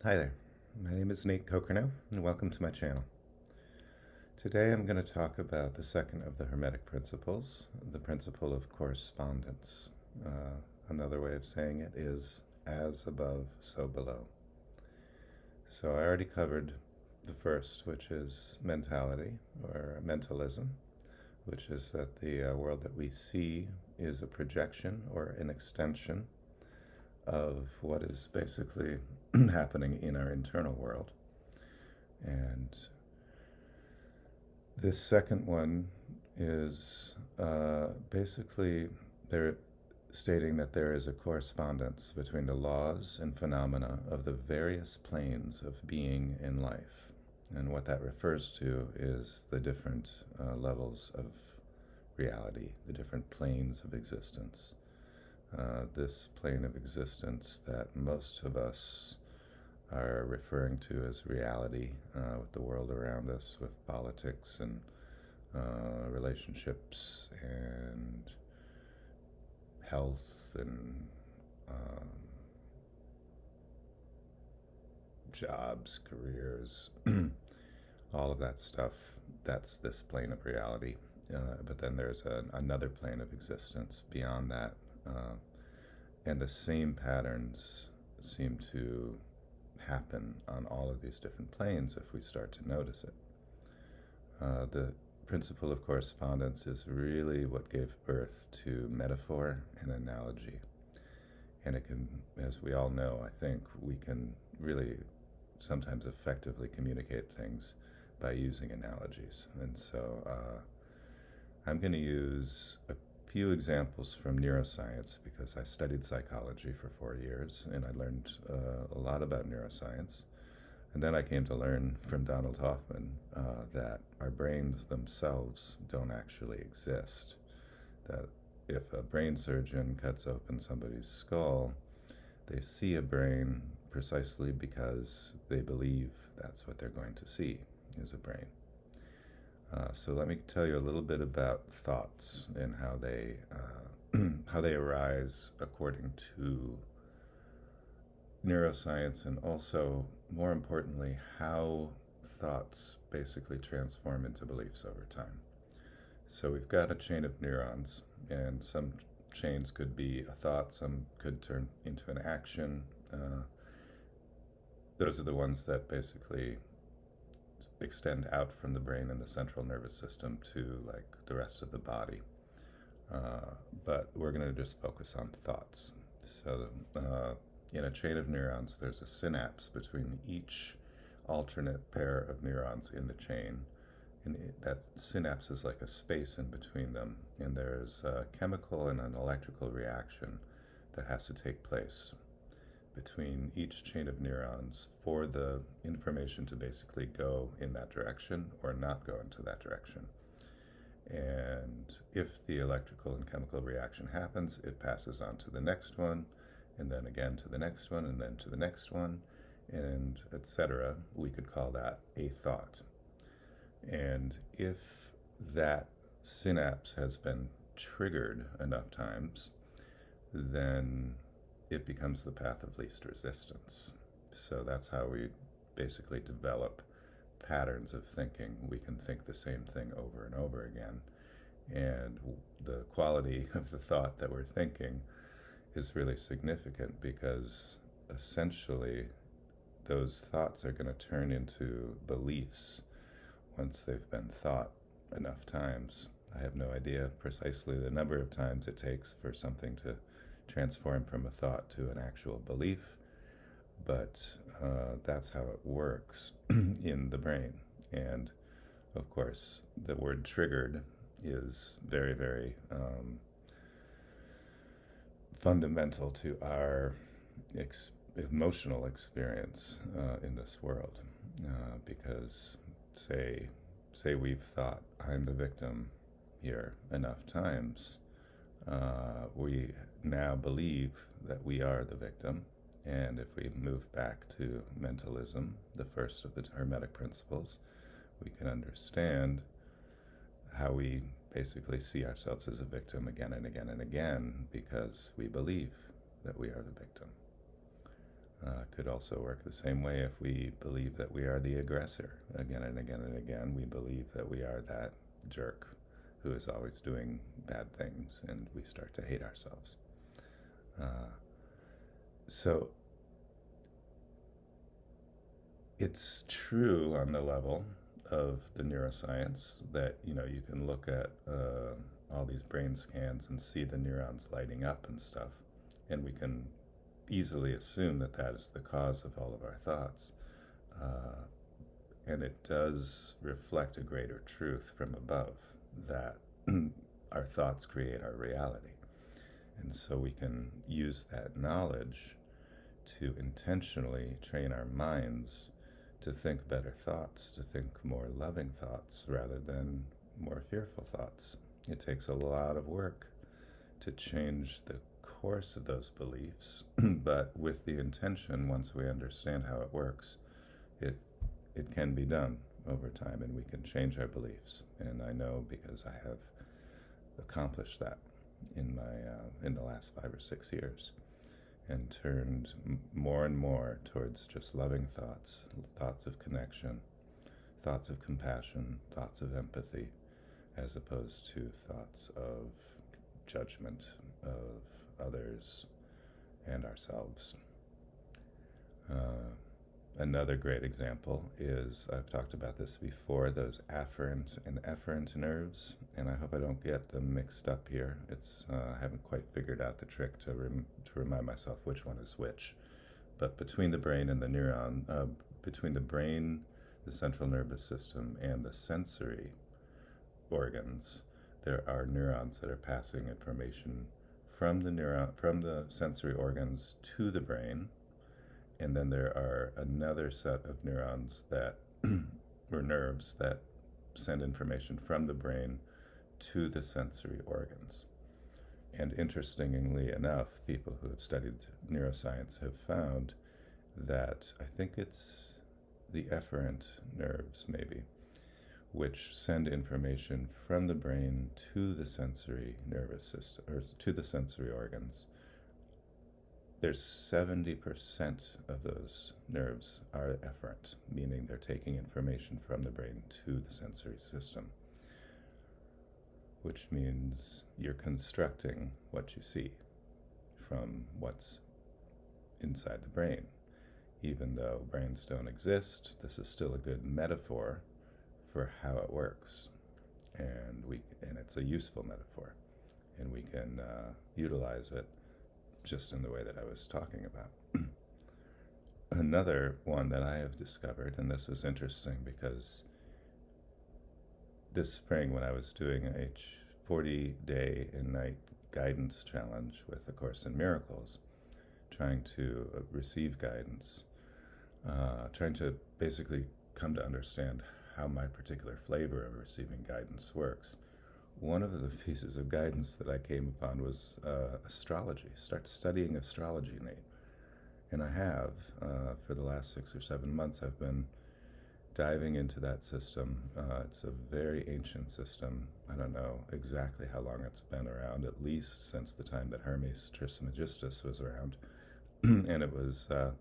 Hi there, my name is Nate Kokernot, and welcome to my channel. Today I'm going to talk about the second of the Hermetic Principles, the principle of correspondence. Another way of saying it is as above, so below. So I already covered the first, which is mentality, or mentalism, which is that the world that we see is a projection or an extension of what is basically happening in our internal world. And this second one is basically they're stating that there is a correspondence between the laws and phenomena of the various planes of being in life. And what that refers to is the different levels of reality, the different planes of existence. This plane of existence that most of us are referring to as reality, with the world around us, with politics and relationships and health and jobs, careers, all of that stuff. That's this plane of reality. But then there's another plane of existence beyond that. And the same patterns seem to happen on all of these different planes if we start to notice it. The principle of correspondence is really what gave birth to metaphor and analogy. And it can, as we all know, I think, we can really sometimes effectively communicate things by using analogies. And so I'm going to use a few examples from neuroscience because I studied psychology for 4 years and I learned a lot about neuroscience. And then I came to learn from Donald Hoffman that our brains themselves don't actually exist. That if a brain surgeon cuts open somebody's skull, they see a brain precisely because they believe that's what they're going to see, is a brain. So let me tell you a little bit about thoughts and how they arise according to neuroscience, and also, more importantly, how thoughts basically transform into beliefs over time. So we've got a chain of neurons, and some chains could be a thought, some could turn into an action. Those are the ones that basically extend out from the brain and the central nervous system to like the rest of the body. But we're going to just focus on thoughts. So in a chain of neurons, there's a synapse between each alternate pair of neurons in the chain. And that synapse is like a space in between them. And there's a chemical and an electrical reaction that has to take place between each chain of neurons for the information to basically go in that direction or not go into that direction. And if the electrical and chemical reaction happens, it passes on to the next one, and then again to the next one, and then to the next one, and etc. We could call that a thought. And if that synapse has been triggered enough times, then it becomes the path of least resistance. So that's how we basically develop patterns of thinking. We can think the same thing over and over again. And the quality of the thought that we're thinking is really significant because essentially those thoughts are going to turn into beliefs once they've been thought enough times. I have no idea precisely the number of times it takes for something to transform from a thought to an actual belief, but that's how it works in the brain. And of course, the word triggered is very, very fundamental to our emotional experience in this world, because say we've thought, I'm the victim here enough times, we now believe that we are the victim. And if we move back to mentalism, the first of the Hermetic Principles, we can understand how we basically see ourselves as a victim again and again and again because we believe that we are the victim. Could also work the same way if we believe that we are the aggressor. Again and again and again, we believe that we are that jerk who is always doing bad things, and we start to hate ourselves. So it's true on the level of the neuroscience that, you know, you can look at all these brain scans and see the neurons lighting up and stuff, and we can easily assume that that is the cause of all of our thoughts. And it does reflect a greater truth from above, that our thoughts create our reality. And so we can use that knowledge to intentionally train our minds to think better thoughts, to think more loving thoughts rather than more fearful thoughts. It takes a lot of work to change the course of those beliefs, but with the intention, once we understand how it works, it can be done over time, and we can change our beliefs. And I know because I have accomplished that in the last 5 or 6 years, and turned more and more towards just loving thoughts, thoughts of connection, thoughts of compassion, thoughts of empathy, as opposed to thoughts of judgment of others and ourselves. Another great example is, I've talked about this before, those afferent and efferent nerves, and I hope I don't get them mixed up here. I haven't quite figured out the trick to remind myself which one is which. But between the brain and the neuron, between the brain, the central nervous system, and the sensory organs, there are neurons that are passing information from the sensory organs to the brain. And then there are another set of neurons that, or nerves, that send information from the brain to the sensory organs. And interestingly enough, people who have studied neuroscience have found that, I think it's the efferent nerves maybe, which send information from the brain to the sensory nervous system, or to the sensory organs. There's 70% of those nerves are efferent, meaning they're taking information from the brain to the sensory system, which means you're constructing what you see from what's inside the brain. Even though brains don't exist, this is still a good metaphor for how it works, and it's a useful metaphor, and we can utilize it just in the way that I was talking about. Another one that I have discovered, and this was interesting because this spring when I was doing a 40-day and night guidance challenge with A Course in Miracles, trying to receive guidance, trying to basically come to understand how my particular flavor of receiving guidance works. One of the pieces of guidance that I came upon was astrology. Start studying astrology, Nate. And I have, for the last 6 or 7 months, I've been diving into that system. It's a very ancient system. I don't know exactly how long it's been around, at least since the time that Hermes Trismegistus was around. And it was a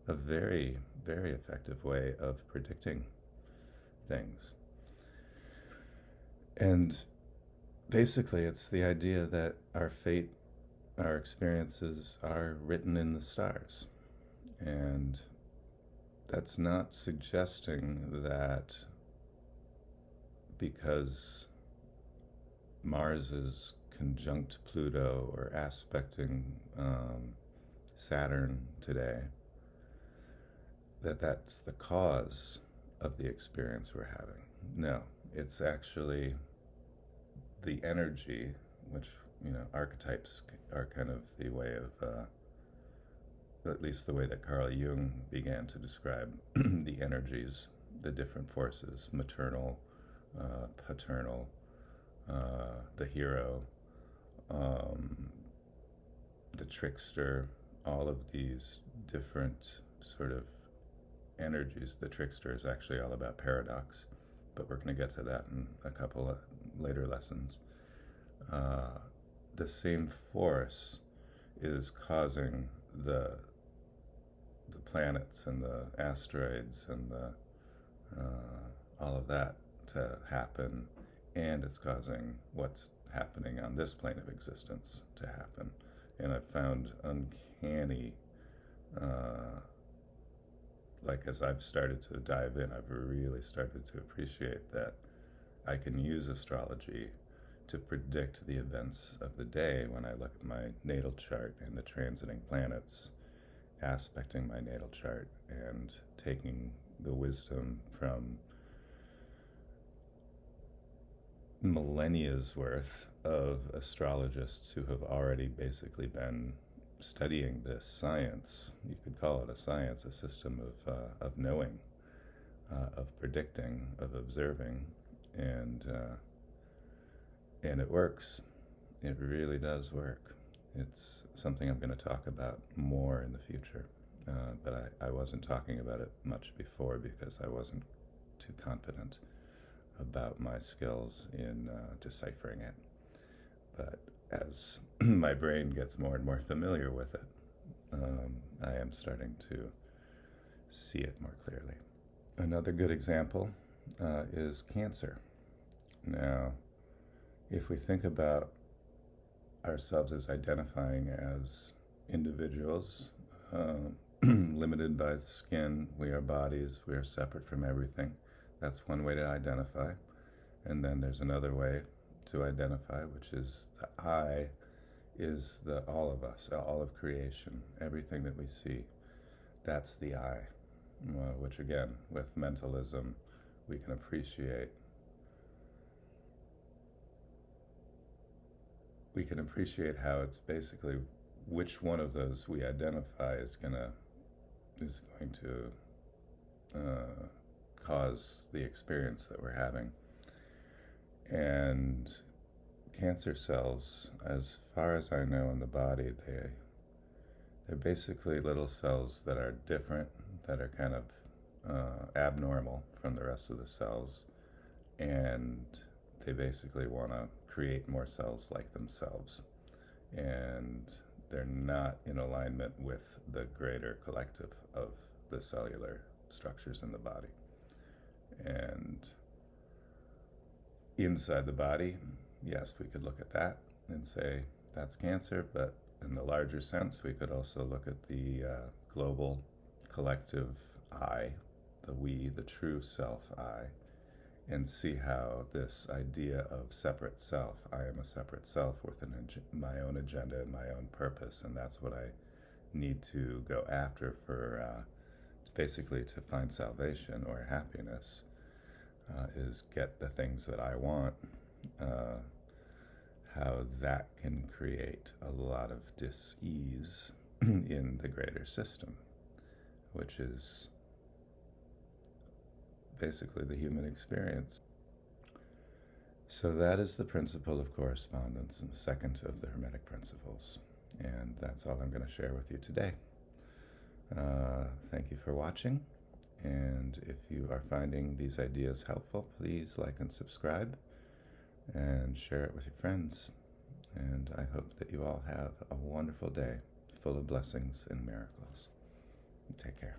very, very effective way of predicting things. And basically, it's the idea that our fate, our experiences are written in the stars. And that's not suggesting that because Mars is conjunct Pluto or aspecting Saturn today, that that's the cause of the experience we're having. No, it's actually the energy, which, archetypes are kind of the way of, at least the way that Carl Jung began to describe the energies, the different forces, maternal, paternal, the hero, the trickster, all of these different sort of energies. The trickster is actually all about paradox, but we're going to get to that in a couple of later lessons. The same force is causing the planets and the asteroids and all of that to happen, and it's causing what's happening on this plane of existence to happen. And I've found uncanny, like as I've started to dive in, I've really started to appreciate that I can use astrology to predict the events of the day when I look at my natal chart and the transiting planets aspecting my natal chart and taking the wisdom from millennia's worth of astrologists who have already basically been studying this science. You could call it a science, a system of knowing, of predicting, of observing, and it works. It really does work. It's something I'm going to talk about more in the future, but I wasn't talking about it much before because I wasn't too confident about my skills in deciphering it. But as my brain gets more and more familiar with it, I am starting to see it more clearly. Another good example is Cancer. Now, if we think about ourselves as identifying as individuals, limited by skin, we are bodies, we are separate from everything. That's one way to identify. And then there's another way to identify, which is the I is the all of us, all of creation, everything that we see. That's the I, which again, with mentalism, we can appreciate. We can appreciate how it's basically which one of those we identify is going to cause the experience that we're having. And cancer cells, as far as I know in the body, they're basically little cells that are different, that are kind of abnormal from the rest of the cells, and they basically want to create more cells like themselves, and they're not in alignment with the greater collective of the cellular structures in the body. And inside the body, yes, we could look at that and say that's cancer, but in the larger sense, we could also look at the global collective I, the we, the true self I, and see how this idea of separate self, I am a separate self with my own agenda and my own purpose, and that's what I need to go after for basically to find salvation or happiness, is get the things that I want, how that can create a lot of dis-ease in the greater system, which is basically the human experience. So that is the principle of correspondence, and the second of the Hermetic Principles. And that's all I'm going to share with you today. Thank you for watching. And if you are finding these ideas helpful, please like and subscribe and share it with your friends. And I hope that you all have a wonderful day full of blessings and miracles. Take care.